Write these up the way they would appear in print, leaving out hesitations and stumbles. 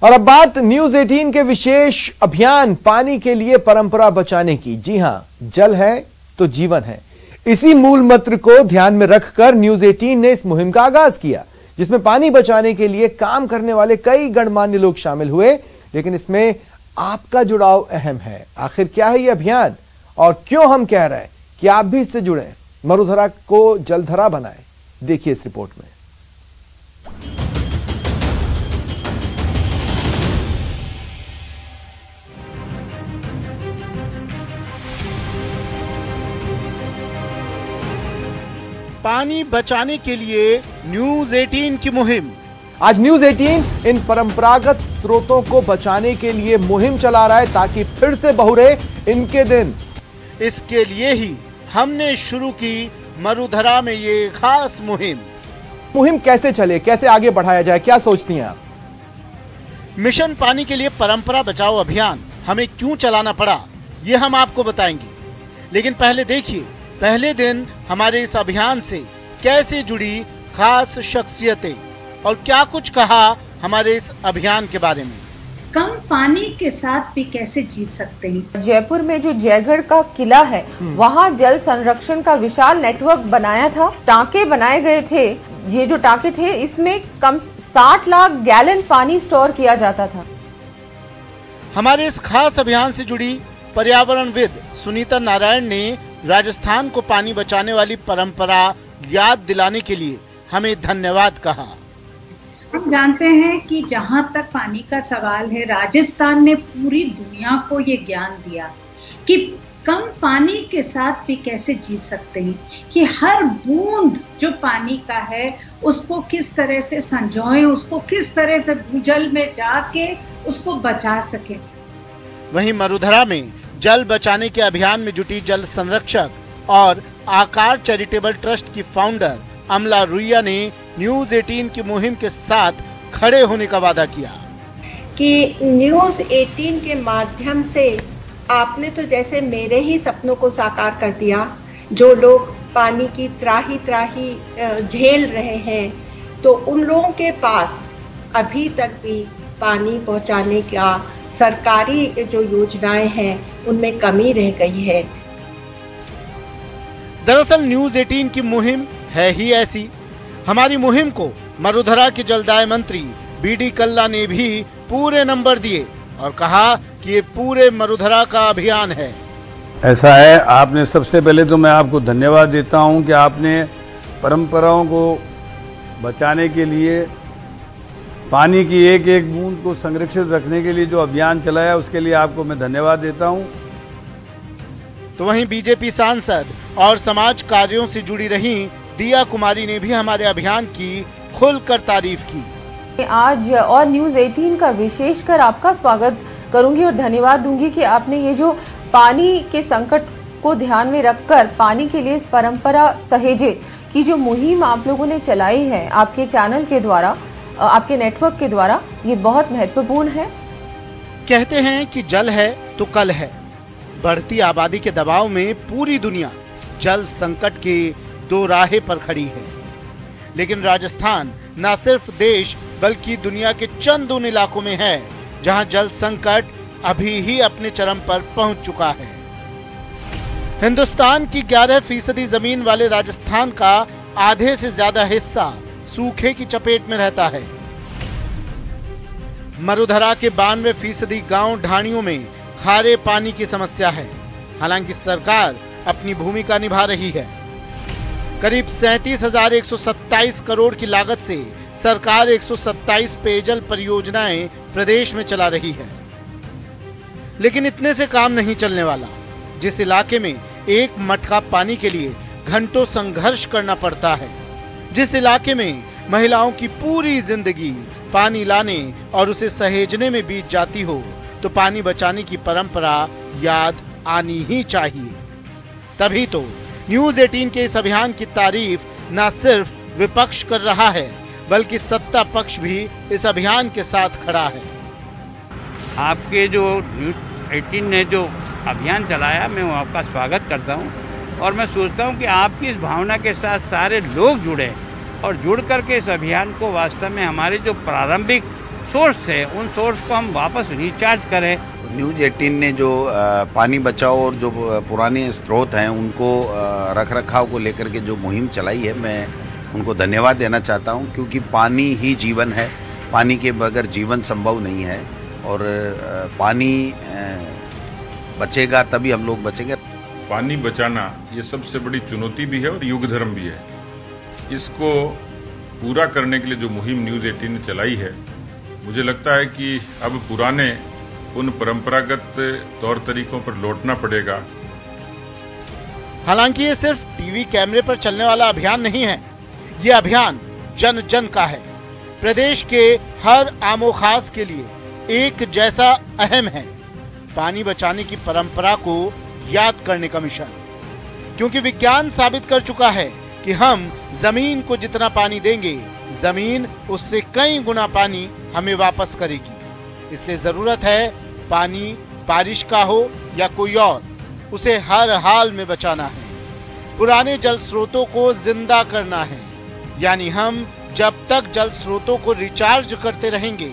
और अब बात न्यूज 18 के विशेष अभियान पानी के लिए परंपरा बचाने की। जी हां, जल है तो जीवन है। इसी मूल मंत्र को ध्यान में रखकर न्यूज 18 ने इस मुहिम का आगाज किया, जिसमें पानी बचाने के लिए काम करने वाले कई गणमान्य लोग शामिल हुए। लेकिन इसमें आपका जुड़ाव अहम है। आखिर क्या है यह अभियान और क्यों हम कह रहे हैं कि आप भी इससे जुड़े, मरुधरा को जलधरा बनाएं? देखिए इस रिपोर्ट में। पानी बचाने के लिए न्यूज 18 की मुहिम। आज न्यूज 18 इन परंपरागत स्रोतों को बचाने के लिए मुहिम चला रहा है ताकि फिर से बहुरे इनके दिन। इसके लिए ही हमने शुरू की मरुधरा में ये खास मुहिम कैसे चले, कैसे आगे बढ़ाया जाए, क्या सोचती हैं आप? मिशन पानी के लिए परंपरा बचाओ अभियान हमें क्यों चलाना पड़ा, ये हम आपको बताएंगे। लेकिन पहले देखिए, पहले दिन हमारे इस अभियान से कैसे जुड़ी खास शख्सियतें और क्या कुछ कहा हमारे इस अभियान के बारे में। कम पानी के साथ भी कैसे जी सकते हैं। जयपुर में जो जयगढ़ का किला है, वहाँ जल संरक्षण का विशाल नेटवर्क बनाया था। टांके बनाए गए थे। ये जो टांके थे, इसमें कम 60 लाख गैलन पानी स्टोर किया जाता था। हमारे इस खास अभियान से जुड़ी पर्यावरणविद सुनीता नारायण ने राजस्थान को पानी बचाने वाली परंपरा याद दिलाने के लिए हमें धन्यवाद कहा। हम जानते हैं कि जहां तक पानी का सवाल है, राजस्थान ने पूरी दुनिया को ये ज्ञान दिया कि कम पानी के साथ भी कैसे जी सकते हैं, कि हर बूंद जो पानी का है उसको किस तरह से संजोएं, उसको किस तरह से भूजल में जाके उसको बचा सके। वहीं मरुधरा में जल बचाने के अभियान में जुटी जल संरक्षक और आकार चैरिटेबल ट्रस्ट की फाउंडर अमला रुइया ने न्यूज 18 की मुहिम के साथ खड़े होने का वादा किया कि न्यूज 18 के माध्यम से आपने तो जैसे मेरे ही सपनों को साकार कर दिया। जो लोग पानी की त्राही त्राही झेल रहे हैं, तो उन लोगों के पास अभी तक भी पानी पहुंचाने का सरकारी जो योजनाएं हैं उनमें कमी रह गई है। दरअसल न्यूज 18 की मुहिम है ही ऐसी। हमारी मुहिम को मरुधरा के जलदाय मंत्री बीडी कल्ला ने भी पूरे नंबर दिए और कहा कि ये पूरे मरुधरा का अभियान है। ऐसा है, आपने सबसे पहले तो मैं आपको धन्यवाद देता हूं कि आपने परंपराओं को बचाने के लिए, पानी की एक एक बूंद को संरक्षित रखने के लिए जो अभियान चलाया, उसके लिए आपको मैं धन्यवाद देता हूं। तो वहीं बीजेपी सांसद और समाज कार्यों से जुड़ी रही दिया कुमारी ने भी हमारे अभियान की खुलकर तारीफ की। आज और न्यूज 18 का विशेषकर आपका स्वागत करूंगी और धन्यवाद दूंगी कि आपने ये जो पानी के संकट को ध्यान में रखकर पानी के लिए परंपरा सहेजे की जो मुहिम आप लोगों ने चलाई है आपके चैनल के द्वारा, आपके नेटवर्क के द्वारा, ये बहुत महत्वपूर्ण है। कहते हैं कि जल है तो कल है। बढ़ती आबादी के दबाव में पूरी दुनिया जल संकट के दो राहे पर खड़ी है। लेकिन राजस्थान न सिर्फ देश बल्कि दुनिया के चंद उन इलाकों में है जहां जल संकट अभी ही अपने चरम पर पहुंच चुका है। हिंदुस्तान की 11% जमीन वाले राजस्थान का आधे से ज्यादा हिस्सा सूखे की चपेट में रहता है। मरुधरा के 92% गांव ढाणियों में खारे पानी की समस्या है। हालांकि सरकार अपनी भूमिका निभा रही है। करीब 37,127 करोड़ की लागत से सरकार 127 पेयजल परियोजनाएं प्रदेश में चला रही है। लेकिन इतने से काम नहीं चलने वाला। जिस इलाके में एक मटका पानी के लिए घंटों संघर्ष करना पड़ता है, जिस इलाके में महिलाओं की पूरी जिंदगी पानी लाने और उसे सहेजने में बीत जाती हो, तो पानी बचाने की परंपरा याद आनी ही चाहिए। तभी तो न्यूज 18 के इस अभियान की तारीफ न सिर्फ विपक्ष कर रहा है बल्कि सत्ता पक्ष भी इस अभियान के साथ खड़ा है। आपके जो न्यूज 18 ने जो अभियान चलाया, मैं आपका स्वागत करता हूं और मैं सोचता हूं कि आपकी इस भावना के साथ सारे लोग जुड़े और जुड़ करके इस अभियान को वास्तव में हमारे जो प्रारंभिक सोर्स है, उन सोर्स को हम वापस रिचार्ज करें। न्यूज़ 18 ने जो पानी बचाओ और जो पुराने स्रोत हैं उनको रख रखाव को लेकर के जो मुहिम चलाई है, मैं उनको धन्यवाद देना चाहता हूं, क्योंकि पानी ही जीवन है, पानी के बगैर जीवन संभव नहीं है और पानी बचेगा तभी हम लोग बचेंगे। पानी बचाना ये सबसे बड़ी चुनौती भी है और युग धर्म भी है। इसको पूरा करने के लिए जो मुहिम न्यूज़ 18 ने चलाई है, मुझे लगता है कि अब पुराने उन परंपरागत तौर तरीकों पर लौटना पड़ेगा। हालांकि ये सिर्फ टीवी कैमरे पर चलने वाला अभियान नहीं है, ये अभियान जन जन का है। प्रदेश के हर आमो खास के लिए एक जैसा अहम है पानी बचाने की परंपरा को याद करने का मिशन, क्योंकि विज्ञान साबित कर चुका है कि हम जमीन को जितना पानी देंगे, जमीन उससे कई गुना पानी हमें वापस करेगी। इसलिए जरूरत है पानी बारिश का हो या कोई और, उसे हर हाल में बचाना है। पुराने जल स्रोतों को जिंदा करना है, यानी हम जब तक जल स्रोतों को रिचार्ज करते रहेंगे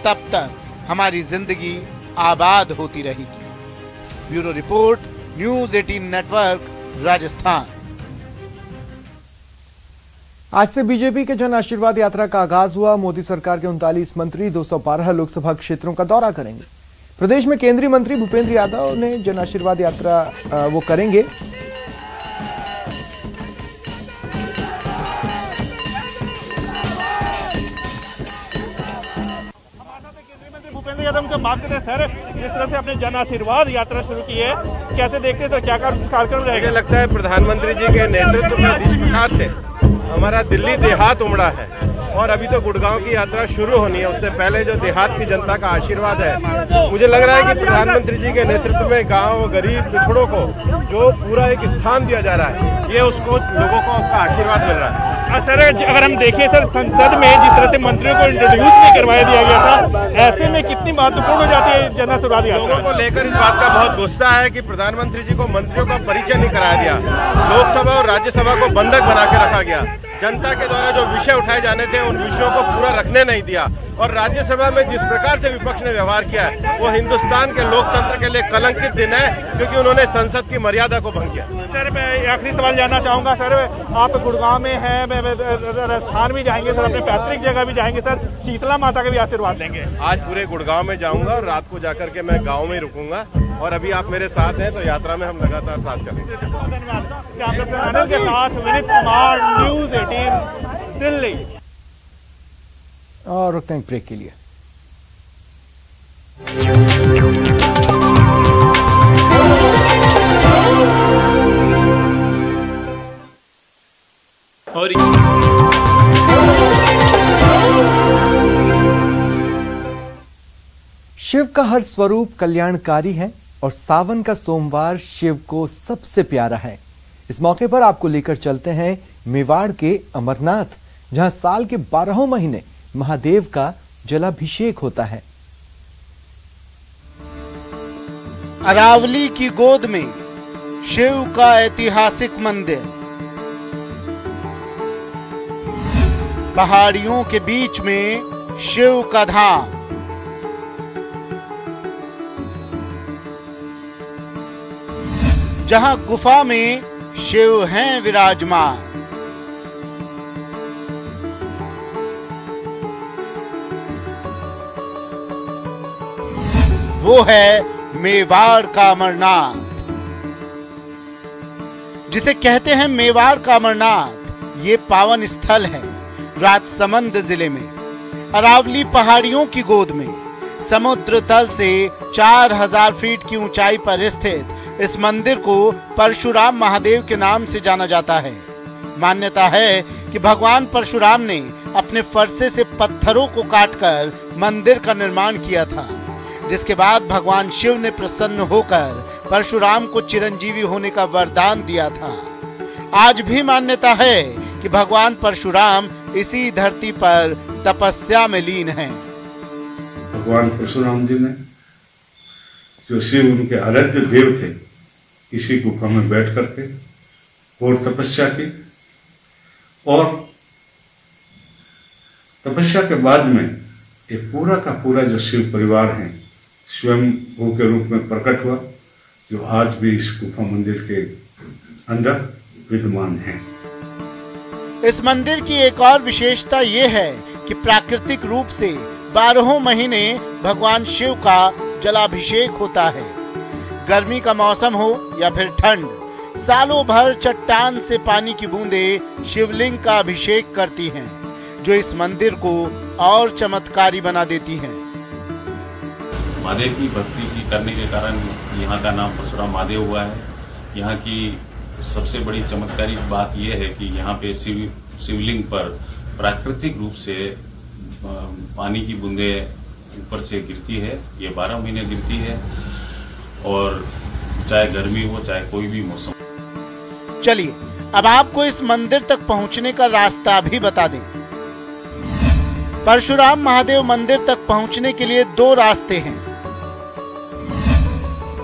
तब तक हमारी जिंदगी आबाद होती रहेगी। Bureau report, news 18 network, Rajasthan. आज से बीजेपी के जन आशीर्वाद यात्रा का आगाज हुआ। मोदी सरकार के 39 मंत्री 212 लोकसभा क्षेत्रों का दौरा करेंगे। प्रदेश में केंद्रीय मंत्री भूपेंद्र यादव ने जन आशीर्वाद यात्रा वो करेंगे। भूपेंद्र यादव से बात करते हैं। सर, जिस तरह से अपने जन आशीर्वाद यात्रा शुरू की है, कैसे देखते हैं सर, क्या कार्यक्रम रहेगा? लगता है प्रधानमंत्री जी के नेतृत्व में जिस प्रकार से हमारा दिल्ली देहात उमड़ा है और अभी तो गुड़गांव की यात्रा शुरू होनी है, उससे पहले जो देहात की जनता का आशीर्वाद है, मुझे लग रहा है कि प्रधानमंत्री जी के नेतृत्व में गांव, गरीब, पिछड़ों को जो पूरा एक स्थान दिया जा रहा है, ये उसको लोगों को उसका आशीर्वाद मिल रहा है। सर, अगर हम देखें सर, संसद में जिस तरह से मंत्रियों को इंट्रोड्यूस भी करवाया दिया गया था, ऐसे में कितनी महत्वपूर्ण हो जाती है जन आशीर्वाद यात्रा? लोगों को लेकर इस बात का बहुत गुस्सा है कि प्रधानमंत्री जी को मंत्रियों का परिचय नहीं कराया दिया, लोकसभा और राज्यसभा को बंधक बना के रखा गया, जनता के द्वारा जो विषय उठाए जाने थे उन विषयों को पूरा रखने नहीं दिया, और राज्यसभा में जिस प्रकार से विपक्ष ने व्यवहार किया है वो हिंदुस्तान के लोकतंत्र के लिए कलंकित दिन है, क्योंकि उन्होंने संसद की मर्यादा को भंग किया। सर, मैं आखिरी सवाल जानना चाहूंगा। सर, आप गुड़गांव में हैं, राजस्थान भी जाएंगे सर, अपने पैतृक जगह भी जाएंगे सर, शीतला माता का भी आशीर्वाद लेंगे? आज पूरे गुड़गांव में जाऊंगा और रात को जाकर के मैं गाँव में रुकूंगा, और अभी आप मेरे साथ हैं तो यात्रा में हम लगातार साथ चलेंगे। धन्यवाद के साथ विनीत कुमार, न्यूज़ 18 दिल्ली। और रुकते हैं ब्रेक के लिए। और शिव का हर स्वरूप कल्याणकारी है और सावन का सोमवार शिव को सबसे प्यारा है। इस मौके पर आपको लेकर चलते हैं मेवाड़ के अमरनाथ, जहां साल के 12 महीने महादेव का जलाभिषेक होता है। अरावली की गोद में शिव का ऐतिहासिक मंदिर, पहाड़ियों के बीच में शिव का धाम, जहां गुफा में शिव हैं विराजमान। वो है मेवाड़ का अमरनाथ, जिसे कहते हैं मेवाड़ का अमरनाथ। ये पावन स्थल है राजसमंद जिले में, अरावली पहाड़ियों की गोद में, समुद्र तल से 4000 फीट की ऊंचाई पर स्थित इस मंदिर को परशुराम महादेव के नाम से जाना जाता है। मान्यता है कि भगवान परशुराम ने अपने फरसे से पत्थरों को काटकर मंदिर का निर्माण किया था, जिसके बाद भगवान शिव ने प्रसन्न होकर परशुराम को चिरंजीवी होने का वरदान दिया था। आज भी मान्यता है कि भगवान परशुराम इसी धरती पर तपस्या में लीन हैं। भगवान परशुराम जी ने, जो शिव उनके आराध्य देव थे, इसी गुफा में बैठ करके और तपस्या की, और तपस्या के बाद में ये पूरा का पूरा जो शिव परिवार है स्वयं भू के रूप में प्रकट हुआ, जो आज भी इस गुफा मंदिर के अंदर विद्यमान है। इस मंदिर की एक और विशेषता ये है कि प्राकृतिक रूप से 12 महीने भगवान शिव का जलाभिषेक होता है। गर्मी का मौसम हो या फिर ठंड, सालों भर चट्टान से पानी की बूंदें शिवलिंग का अभिषेक करती हैं, जो इस मंदिर को और चमत्कारी बना देती हैं। महादेव की भक्ति की करने के कारण यहाँ का नाम परशुराम महादेव हुआ है। यहाँ की सबसे बड़ी चमत्कारी बात यह है कि यहाँ पे शिवलिंग पर प्राकृतिक रूप से पानी की बूंदें ऊपर से गिरती है। ये 12 महीने गिरती है और चाहे गर्मी हो चाहे कोई भी मौसम। चलिए अब आपको इस मंदिर तक पहुंचने का रास्ता भी बता दें। परशुराम महादेव मंदिर तक पहुंचने के लिए 2 रास्ते हैं।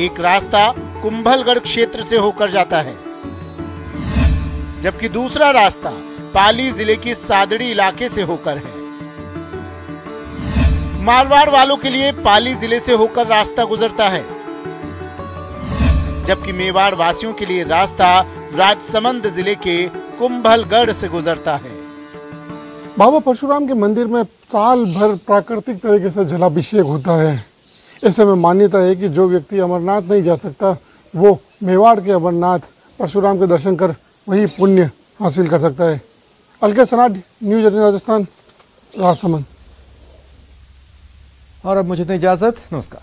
एक रास्ता कुंभलगढ़ क्षेत्र से होकर जाता है, जबकि दूसरा रास्ता पाली जिले की सादड़ी इलाके से होकर है। मारवाड़ वालों के लिए पाली जिले से होकर रास्ता गुजरता है, जबकि मेवाड़ वासियों के लिए रास्ता राजसमंद जिले के कुंभलगढ़ से गुजरता है। बाबा परशुराम के मंदिर में साल भर प्राकृतिक तरीके से जलाभिषेक होता है। ऐसे में मान्यता है कि जो व्यक्ति अमरनाथ नहीं जा सकता वो मेवाड़ के अमरनाथ परशुराम के दर्शन कर वही पुण्य हासिल कर सकता है। अलके सनाड, न्यूज़ 18 राजस्थान, राजसमंद। और अब मुझे इजाजत, नमस्कार।